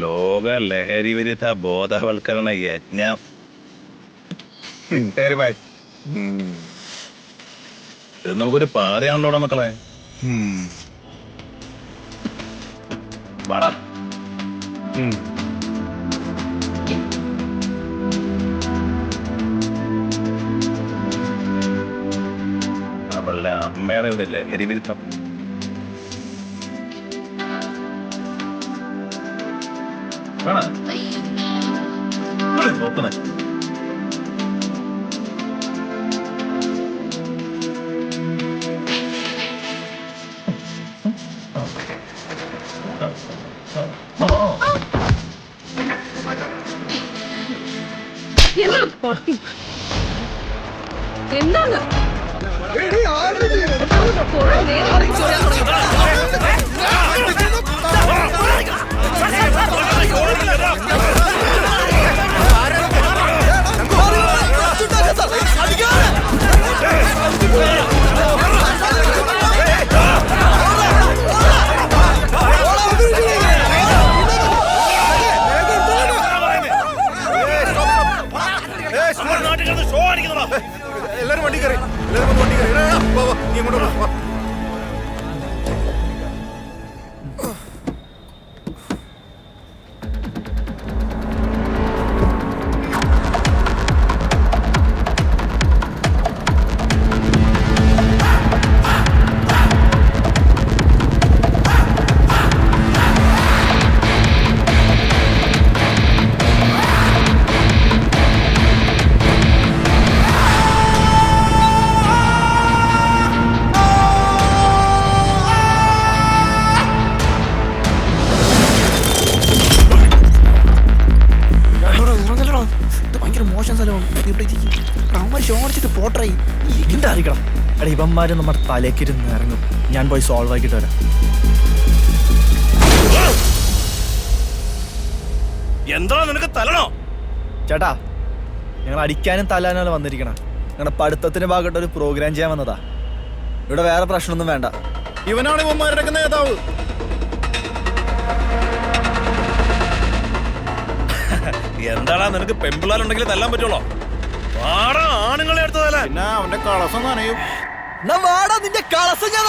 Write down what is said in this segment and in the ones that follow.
ലോക ലഹരി വിരുദ്ധ ബോധവൽക്കരണ യജ്ഞം. ഇത് നമുക്കൊരു പാതയാണല്ലോ മക്കളെ. വാടാ. അവളുടെ അമ്മയുടെ ഒരു ലഹരി വിരുദ്ധം. നോക്കണേ. എന്താണ് എല്ലാരും വണ്ടി കയറി, എല്ലാരും വണ്ടി കയറി. നീ അങ്ങോട്ട് ഇവന്മാര് നമ്മുടെ തലേക്കിരുന്ന് ഇറങ്ങും. ഞാൻ പോയി സോൾവ് ആക്കിയിട്ട് വരാം. എന്താ നിനക്ക് തലണോ? ചേട്ടാ, ഞങ്ങൾ അടിക്കാനും തല്ലാനും വന്നിരിക്കണം. ഞങ്ങളുടെ പഠിത്തത്തിന്റെ ഭാഗമായിട്ട് ഒരു പ്രോഗ്രാം ചെയ്യാൻ വന്നതാ. ഇവിടെ വേറെ പ്രശ്നമൊന്നും വേണ്ട. ഇവനാണ് ഇവന്മാരുടെ നേതാവ്. എന്താടാ നിനക്ക് പെമ്പിളാലുണ്ടെങ്കിൽ തല്ലാൻ പറ്റുള്ളോ? ആണുങ്ങളെ എടുത്തതല്ല. പിന്നെ അവന്റെ കളസം നനയും. നിന്റെ കളസം ഞാൻ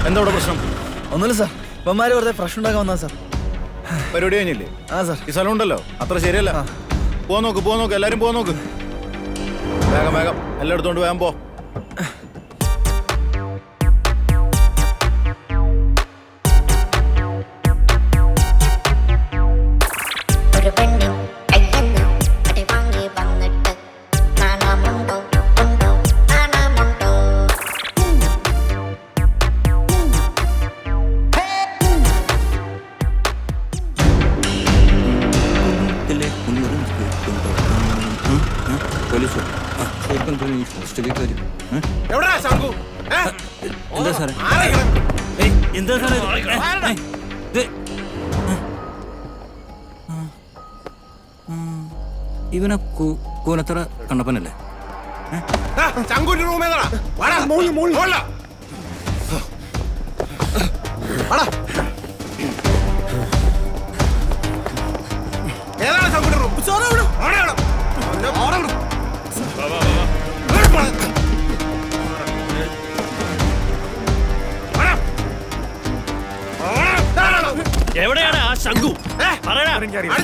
എന്താ പ്രശ്നം? ഒന്നുമില്ല സാർ, ഇവന്മാര് വെറുതെ പ്രശ്നം ഉണ്ടാക്കാൻ വന്നാ സാർ. പരിപാടി കഴിഞ്ഞില്ലേ? ആ സാർ. ഈ സ്ഥലം ഉണ്ടല്ലോ, അത്ര ശരിയല്ല. പോ നോക്ക്, എല്ലാരും പോ നോക്ക്. വേഗം എല്ലാം എടുത്തോണ്ട് വേഗം പോ. ഇവനെ കൂനത്തറ കണ്ണപ്പനല്ലേ? എവിടെയാണ് ആ ശംഖു? പറയടാ. അവനെവിടെടാ? നിനക്കറിയില്ല.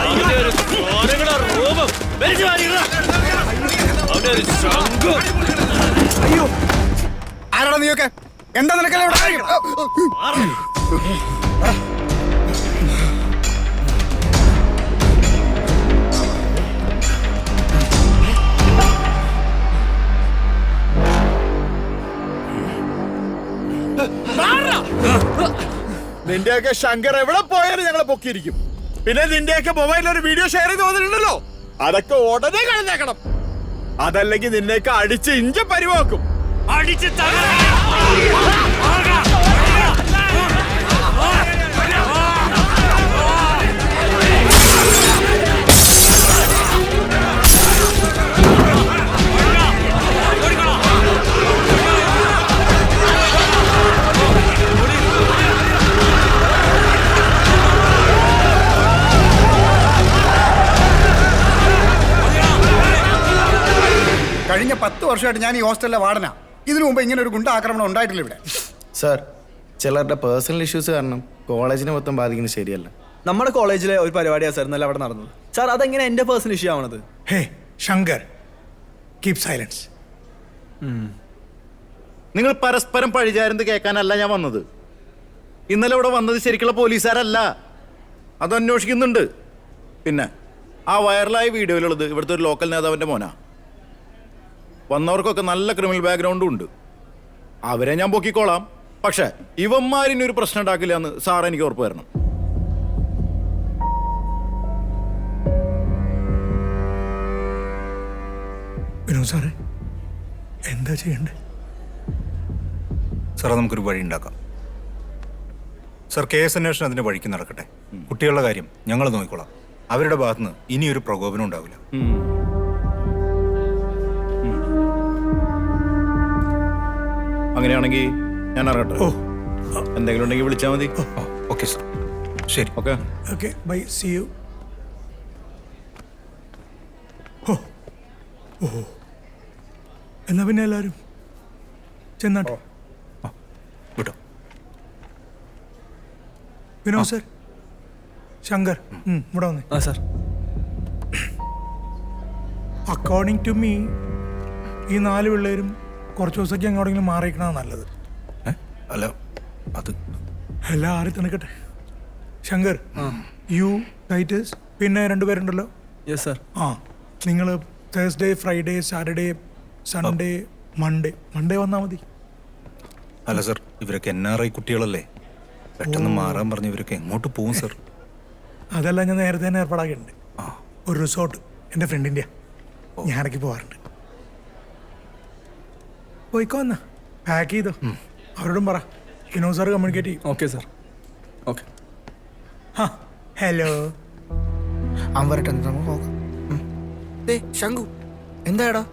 അവന്റെ ഒരു കോരങ്ങളുടെ രൂപം. വലിച്ചു വാരിയിടടാ. അവന്റെ ഒരു ശംഖു. അയ്യോ ആരാടാ നീയൊക്കെ? എന്താ നിനക്കല്ലേ ഇവിടെ? നിന്റെയൊക്കെ ശങ്കർ എവിടെ പോയാലും ഞങ്ങളെ പൊക്കിയിരിക്കും. പിന്നെ നിന്റെയൊക്കെ മൊബൈലിൽ ഒരു വീഡിയോ ഷെയർ ചെയ്ത് വന്നിട്ടുണ്ടല്ലോ, അതൊക്കെ ഉടനെ കഴിഞ്ഞേക്കണം. അതല്ലെങ്കിൽ നിന്നെയൊക്കെ അടിച്ച് ഇഞ്ച പരിവാക്കും. അടിച്ച് കഴിഞ്ഞ 10 വർഷമായിട്ട് ഞാൻ ഈ ഹോസ്റ്റലിലെ വാർഡനാ. ഇതിനു മുമ്പ് ഇങ്ങനെ ഒരു ഗുണ്ട ആക്രമണം ഉണ്ടായിട്ടില്ല ഇവിടെ. സാർ, ചിലരുടെ പേഴ്സണൽ ഇഷ്യൂസ് കാരണം കോളേജിനെ മൊത്തം ബാധിക്കുന്നത് ശരിയല്ല. നമ്മുടെ കോളേജിലെ ഒരു പരിപാടിയാണ് സാർ ഇന്നലെ അവിടെ നടന്നത്. സാർ അതെങ്ങനെ എൻ്റെ പേഴ്സണൽ ഇഷ്യൂ ആവണത്? ഹേ ശങ്കർ, കീപ് സൈലൻസ്. നിങ്ങൾ പരസ്പരം പഴിചാരുന്നത് കേൾക്കാനല്ല ഞാൻ വന്നത്. ഇന്നലെ ഇവിടെ വന്നത് ശരിക്കുള്ള പോലീസുകാരല്ല, അത് അന്വേഷിക്കുന്നുണ്ട്. പിന്നെ ആ വൈറലായ വീഡിയോയിലുള്ളത് ഇവിടുത്തെ ഒരു ലോക്കൽ നേതാവിൻ്റെ മോനാ. വന്നവർക്കൊക്കെ നല്ല ക്രിമിനൽ ബാക്ക്ഗ്രൗണ്ടും ഉണ്ട്. അവരെ ഞാൻ പൊക്കിക്കോളാം. പക്ഷെ ഇവന്മാരിനി ഒരു പ്രശ്നം ഉണ്ടാക്കില്ല എന്ന് സാർ എനിക്ക് ഉറപ്പ് തരണം. വിനോദ് സാറേ, എന്താ ചെയ്യണ്ടേ? സാറേ, നമുക്കൊരു വഴി ഉണ്ടാക്കാം. സാർ, കേസ് അന്വേഷണം അതിൻ്റെ വഴിക്ക് നടക്കട്ടെ. കുട്ടികളുടെ കാര്യം ഞങ്ങൾ നോക്കിക്കോളാം. അവരുടെ ഭാഗത്തുനിന്ന് ഇനിയൊരു പ്രകോപനം ഉണ്ടാവില്ല. അങ്ങനെയാണെങ്കിൽ ഞാൻ ഇറങ്ങട്ടെ. എന്തെങ്കിലും ഉണ്ടെങ്കിൽ വിളിച്ചാൽ മതി. ഓക്കെ സാർ, ശരി. Okay okay, bye, see you. ഓ, എന്നാ പിന്നെ എല്ലാവരും ചെന്നാട്ടെ. വിട്ടോ. വിനോദ് സർ, ശങ്കർ, ഇവിടെ വന്നേ. ആ സാർ. അക്കോർഡിംഗ് ടു മീ ഈ 4 പിള്ളേരും കുറച്ച് ദിവസത്തേക്ക് എങ്ങോട്ടെങ്കിലും മാറിയിക്കണതാണ് നല്ലത്. അല്ല, അത് എല്ലാം ആറി തണുക്കട്ടെ. ശങ്കർ, യു, ടൈറ്റസ്, പിന്നെ 2 പേരുണ്ടല്ലോ. Yes sir. ആ, നിങ്ങൾ Thursday, Friday, Saturday, Sunday, Monday വന്നാൽ മതി. അല്ല സാർ, ഇവരൊക്കെ NRI കുട്ടികളല്ലേ, പെട്ടെന്ന് മാറാൻ പറഞ്ഞ് ഇവരൊക്കെ എങ്ങോട്ട് പോകും സാർ? അതെല്ലാം ഞാൻ നേരത്തെ തന്നെ ഏർപ്പാടാക്കിയിട്ടുണ്ട്. ഒരു റിസോർട്ട് എൻ്റെ ഫ്രണ്ടിൻ്റെയാ, ഞാൻ ഇടയ്ക്ക് പോകാറുണ്ട്. പോയിക്കോ, എന്നാ പാക്ക് ചെയ്തോ. അവരോടും പറ വിനോദ് സാർ കമ്മ്യൂണിക്കേറ്റ് ചെയ്യും. Okay sir. ഓക്കെ. ഹലോ. അവൻ വരട്ടെ, നമുക്ക് പോകാം. ശങ്കു, എന്താടാ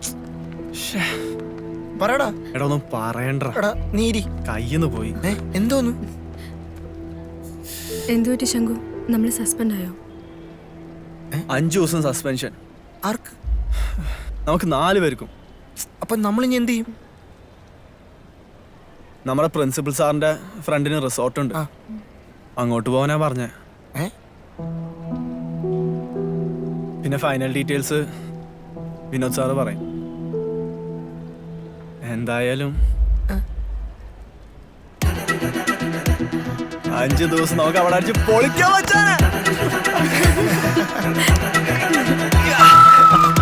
പറയടാ. എടാ ഒന്നും പറയണ്ട. എടാ നീരി കയ്യിന്ന് പോയി. എന്തോന്നു? എന്തുപറ്റി ശങ്കു? നമ്മൾ സസ്പെൻഡ് ആയോ? 5 ദിവസം സസ്പെൻഷൻ. ആർക്ക്? നമുക്ക് 4 പേർക്കും. അപ്പൊ നമ്മളിനി എന്ത് ചെയ്യും? നമ്മുടെ പ്രിൻസിപ്പൽ സാറിന്റെ ഫ്രണ്ടിന് റിസോർട്ടുണ്ട്, അങ്ങോട്ട് പോകാനാ പറഞ്ഞേ. പിന്നെ ഫൈനൽ ഡീറ്റെയിൽസ് വിനോദ് സാറ് പറയും. എന്തായാലും 5 ദിവസം നമുക്ക് അവിടെ അടിച്ച് പൊളിക്കാൻ പറ്റാ.